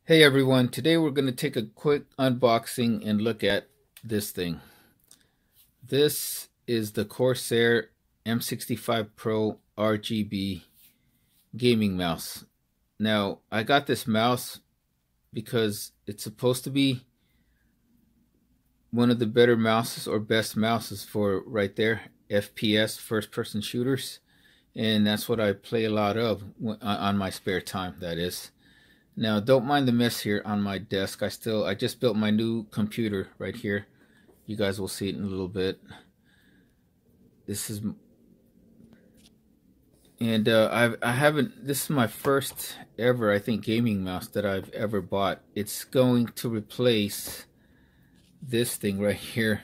Hey everyone, today we're going to take a quick unboxing and look at this thing. This is the Corsair M65 Pro RGB gaming mouse. Now, I got this mouse because it's supposed to be one of the better mouses or best mouses for right there, FPS, first person shooters. And that's what I play a lot of on my spare time, that is. Now, don't mind the mess here on my desk. I just built my new computer right here. You guys will see it in a little bit. This is, and I haven't. This is my first ever, I think, gaming mouse that I've ever bought. It's going to replace this thing right here,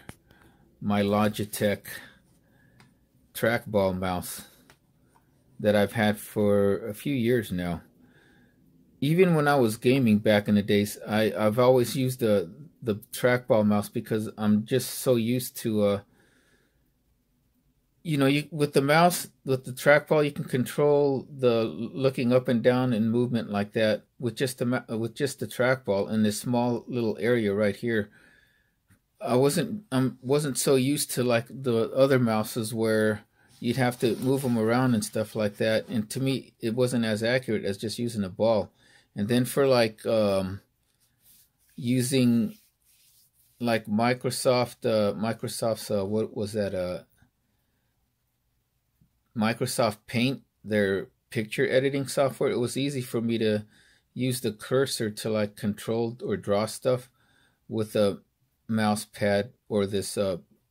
my Logitech trackball mouse that I've had for a few years now. Even when I was gaming back in the days, I've always used the trackball mouse because I'm just so used to with the mouse, with the trackball, you can control the looking up and down and movement like that with just the trackball in this small little area right here. I wasn't so used to like the other mouses where you'd have to move them around and stuff like that, and to me it wasn't as accurate as just using a ball. And then for like using like Microsoft's what was that, Microsoft Paint, their picture editing software, it was easy for me to use the cursor to like control or draw stuff with a mouse pad or this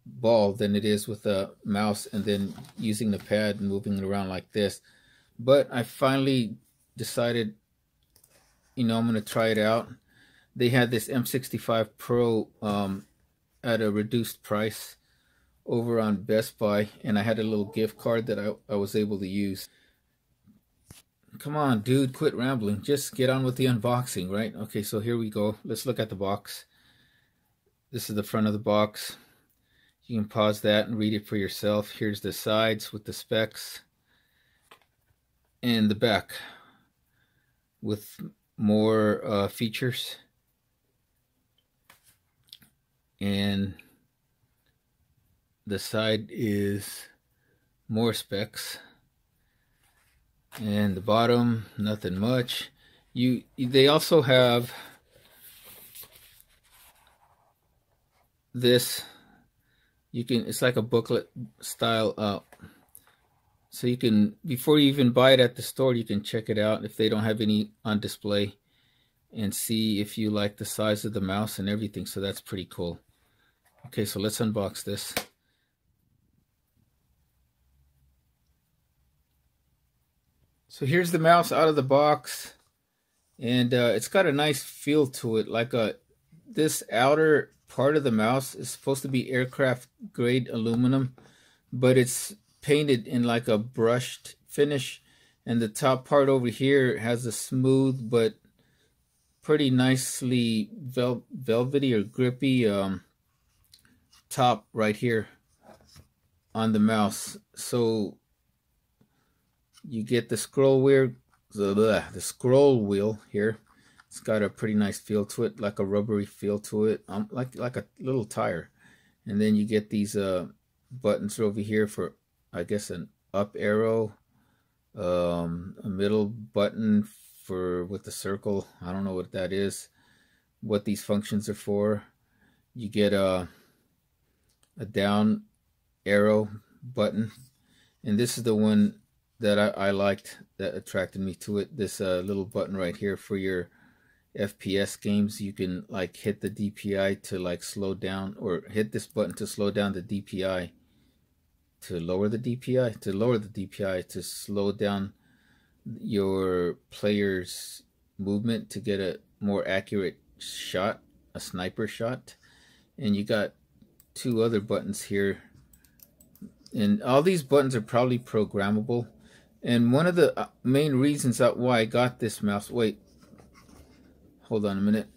ball than it is with a mouse and then using the pad and moving it around like this. But I finally decided, I'm going to try it out. They had this M65 Pro at a reduced price over on Best Buy, and I had a little gift card that I was able to use. Come on, dude, quit rambling. Just get on with the unboxing, right? Okay, so here we go. Let's look at the box. This is the front of the box. You can pause that and read it for yourself. Here's the sides with the specs, and the back with more features, and the side is more specs, and the bottom nothing much. They also have this, it's like a booklet style, so you can, before you even buy it at the store, you can check it out if they don't have any on display and see if you like the size of the mouse and everything. So that's pretty cool. Okay, so let's unbox this. So here's the mouse out of the box, and it's got a nice feel to it. Like this outer part of the mouse is supposed to be aircraft grade aluminum, but it's painted in like a brushed finish, and the top part over here has a smooth but pretty nicely velvety or grippy top right here on the mouse. So you get the scroll wheel, the scroll wheel here. It's got a pretty nice feel to it, like a rubbery feel to it, like a little tire. And then you get these buttons over here for, I guess, an up arrow, a middle button with the circle. I don't know what that is, what these functions are for. You get a down arrow button, and this is the one that I liked, that attracted me to it. This little button right here for your FPS games. You can like hit the DPI to like slow down, or hit this button to slow down the DPI, to lower the DPI, to slow down your player's movement to get a more accurate shot, a sniper shot. And you got two other buttons here, and all these buttons are probably programmable. And one of the main reasons why I got this mouse, wait, hold on a minute,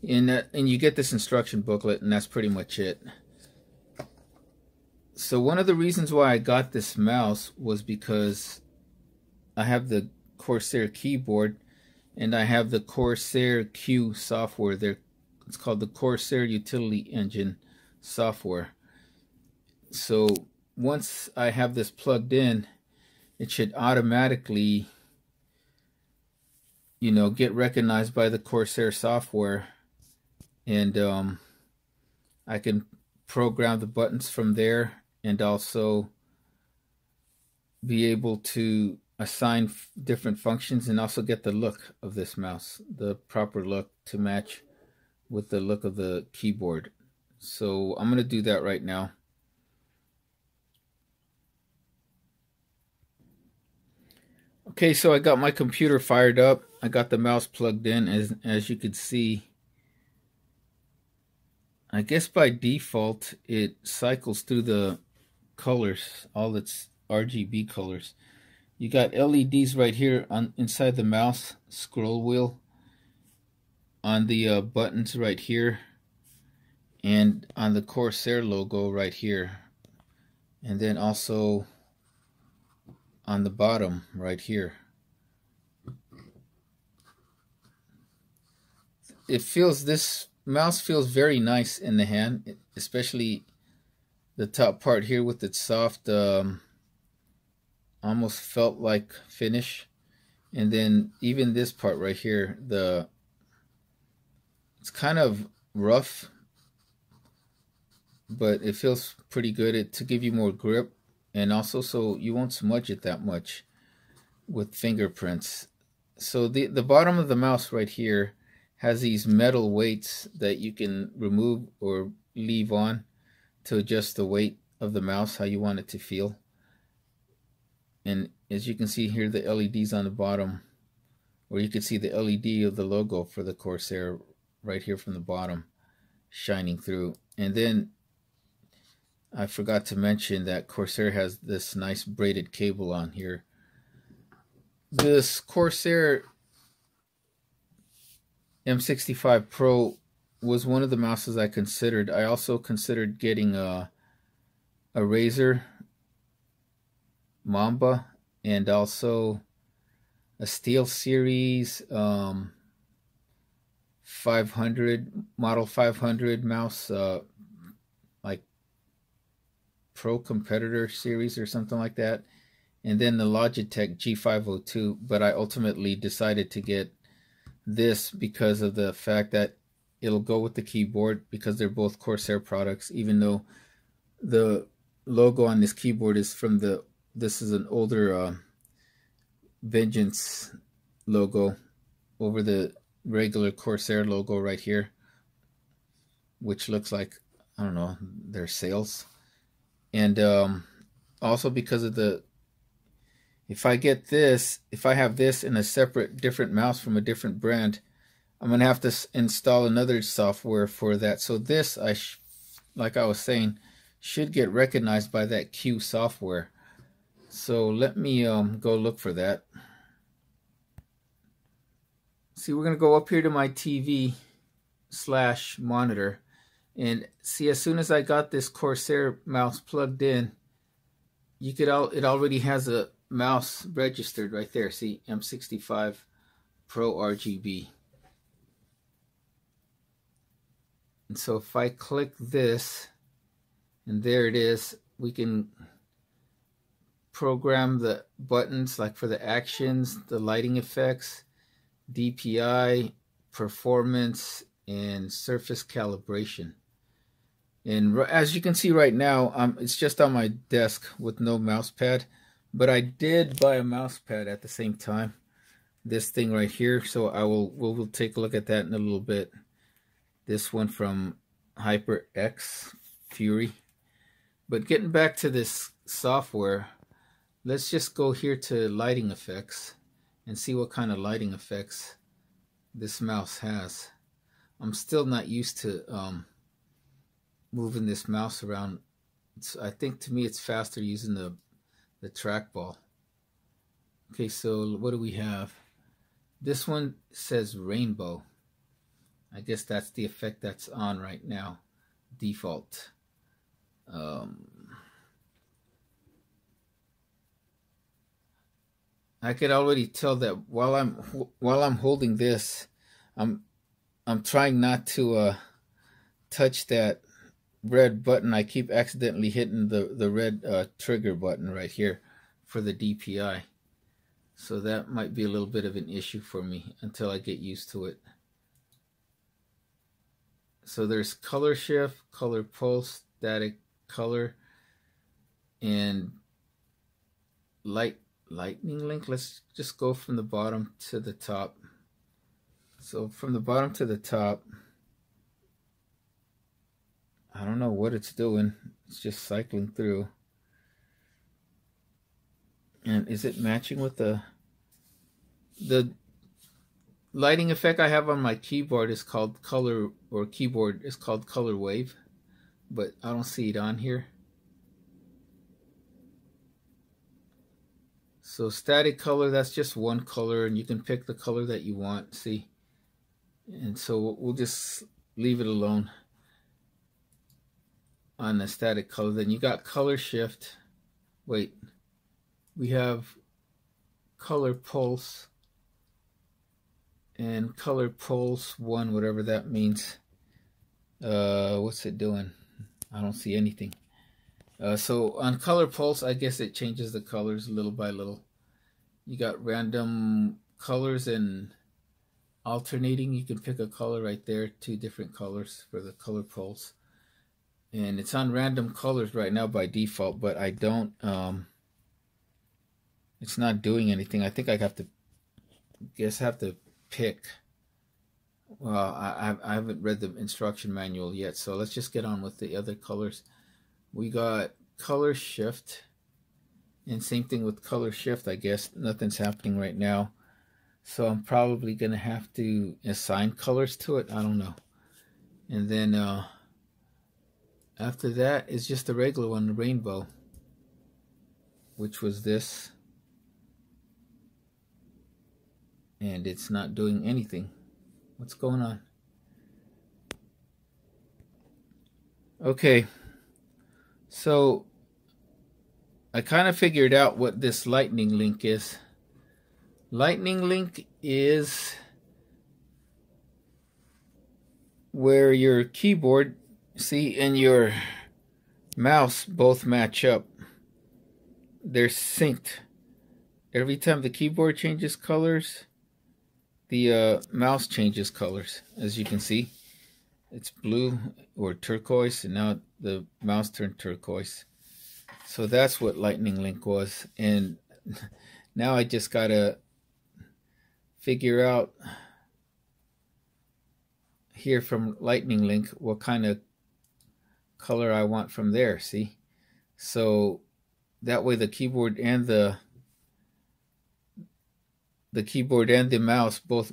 and you get this instruction booklet, and that's pretty much it. So one of the reasons why I got this mouse was because I have the Corsair keyboard, and I have the Corsair Q software there. It's called the Corsair Utility Engine software. So once I have this plugged in, it should automatically, get recognized by the Corsair software, and I can program the buttons from there, and also be able to assign different functions, and also get the look of this mouse, the proper look to match with the look of the keyboard. So I'm going to do that right now. Okay, so I got my computer fired up. I got the mouse plugged in. As you can see, I guess by default it cycles through the colors, all its RGB colors. You got LEDs right here on inside the mouse scroll wheel, on the buttons right here, and on the Corsair logo right here, and then also on the bottom right here. This mouse feels very nice in the hand, especially the top part here with its soft, almost felt like finish, and then even this part right here, it's kind of rough, but it feels pretty good to give you more grip, and also so you won't smudge it that much with fingerprints. So the bottom of the mouse right here has these metal weights that you can remove or leave on to adjust the weight of the mouse, how you want it to feel. And as you can see here, the LEDs on the bottom, or you can see the LED of the logo for the Corsair right here from the bottom shining through. And then I forgot to mention that Corsair has this nice braided cable on here. This Corsair M65 Pro was one of the mouses I considered. I also considered getting a Razer Mamba, and also a SteelSeries 500 model 500 mouse, like Pro Competitor series or something like that, and then the Logitech G502. But I ultimately decided to get this because of the fact that it'll go with the keyboard, because they're both Corsair products, even though the logo on this keyboard is from this is an older Vengeance logo over the regular Corsair logo right here, which looks like, I don't know, their sails. And also because of if I have this in a different mouse from a different brand, I'm going to have to install another software for that. So this, like I was saying, should get recognized by that Q software. So let me go look for that. See, we're going to go up here to my TV/monitor. And see, as soon as I got this Corsair mouse plugged in, it already has a mouse registered right there. See, M65 Pro RGB. And so if I click this, and there it is, we can program the buttons, like for the actions, the lighting effects, DPI, performance, and surface calibration. And as you can see right now, it's just on my desk with no mouse pad, but I did buy a mouse pad at the same time, this thing right here. So we'll take a look at that in a little bit. This one from HyperX Fury. But getting back to this software, let's just go here to lighting effects and see what kind of lighting effects this mouse has. I'm still not used to moving this mouse around. I think to me it's faster using the trackball. Okay, so what do we have? This one says rainbow. I guess that's the effect that's on right now, default. I could already tell that while I'm holding this, I'm I'm trying not to touch that red button. I keep accidentally hitting the red trigger button right here for the DPI. So that might be a little bit of an issue for me until I get used to it. So there's color shift, color pulse, static color, and lightning link. Let's just go from the bottom to the top. So from the bottom to the top, I don't know what it's doing. It's just cycling through. And is it matching with the lighting effect I have on my keyboard is called color, or keyboard is called color wave, but I don't see it on here. So static color, that's just one color, and you can pick the color that you want, see? And so we'll just leave it alone on the static color. Then you got color shift. Wait, we have color pulse and color pulse 1, whatever that means. What's it doing? I don't see anything. So on color pulse, I guess it changes the colors little by little. You got random colors and alternating. You can pick a color right there, 2 different colors for the color pulse. And it's on random colors right now by default, but I don't, it's not doing anything. I think I have to pick. Well, I haven't read the instruction manual yet, so let's just get on with the other colors. We got color shift, and same thing with color shift. I guess nothing's happening right now, so I'm probably gonna have to assign colors to it. I don't know. And then after that is just the regular one, the rainbow, which was this, and it's not doing anything. What's going on? Okay, so I kind of figured out what this lightning link is. Lightning link is where your keyboard, see, and your mouse both match up. They're synced. Every time the keyboard changes colors, the mouse changes colors. As you can see, it's blue or turquoise, and now the mouse turned turquoise. So that's what lightning link was. And now I just gotta figure out here from lightning link what kind of color I want from there, see? So that way the keyboard and the mouse both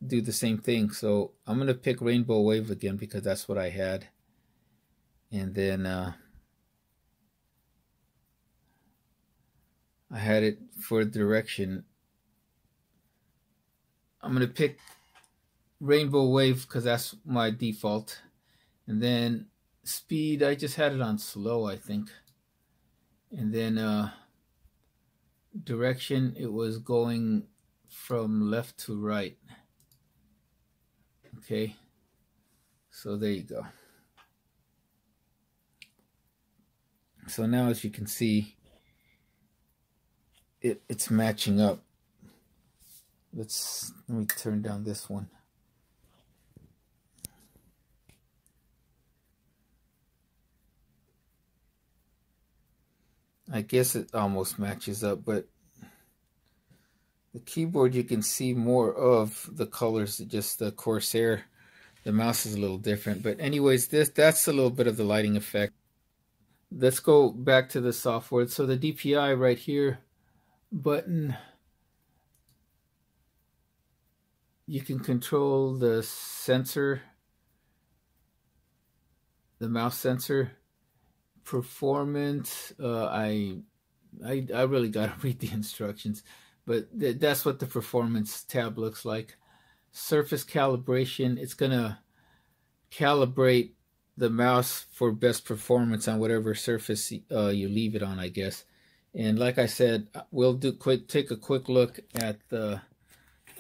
do the same thing. So I'm gonna pick rainbow wave again because that's what I had. And then I had it for direction. I'm gonna pick rainbow wave because that's my default. And then speed, I just had it on slow, I think. And then direction, it was going from left to right. Okay, so there you go. So now, as you can see, it's matching up. Let me turn down this one. I guess it almost matches up, but the keyboard, you can see more of the colors, just the Corsair. The mouse is a little different. But anyways, that's a little bit of the lighting effect. Let's go back to the software. So the DPI right here button, you can control the sensor, the mouse sensor. Performance, I really gotta read the instructions, but that's what the performance tab looks like. Surface calibration, it's gonna calibrate the mouse for best performance on whatever surface you leave it on, I guess. And like I said, we'll take a quick look at an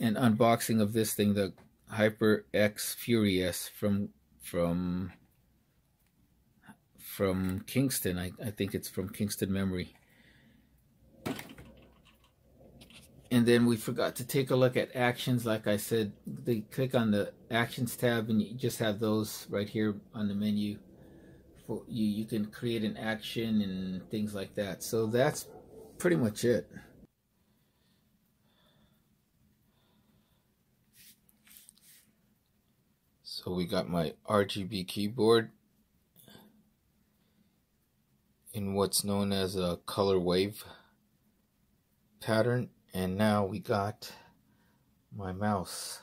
unboxing of this thing, the HyperX Fury S from Kingston. I think it's from Kingston Memory. And then we forgot to take a look at actions. Like I said, they click on the actions tab and you just have those right here on the menu. You can create an action and things like that. So that's pretty much it. So we got my RGB keyboard in what's known as a color wave pattern, and now we got my mouse.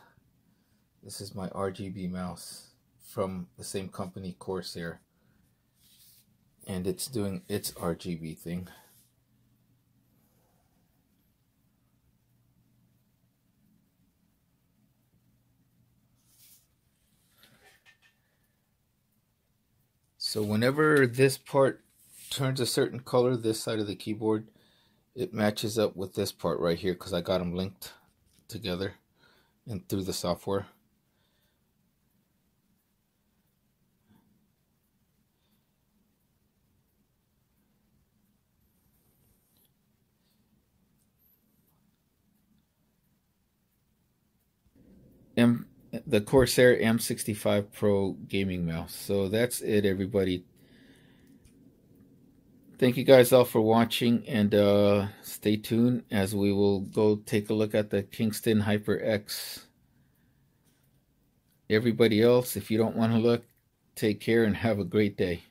This is my RGB mouse from the same company, Corsair, and it's doing its RGB thing. So whenever this part turns a certain color, this side of the keyboard, it matches up with this part right here because I got them linked together and through the software. The Corsair M65 Pro gaming mouse. So that's it, everybody. Thank you guys all for watching, and stay tuned as we will go take a look at the Kingston HyperX. Everybody else, if you don't want to look, take care and have a great day.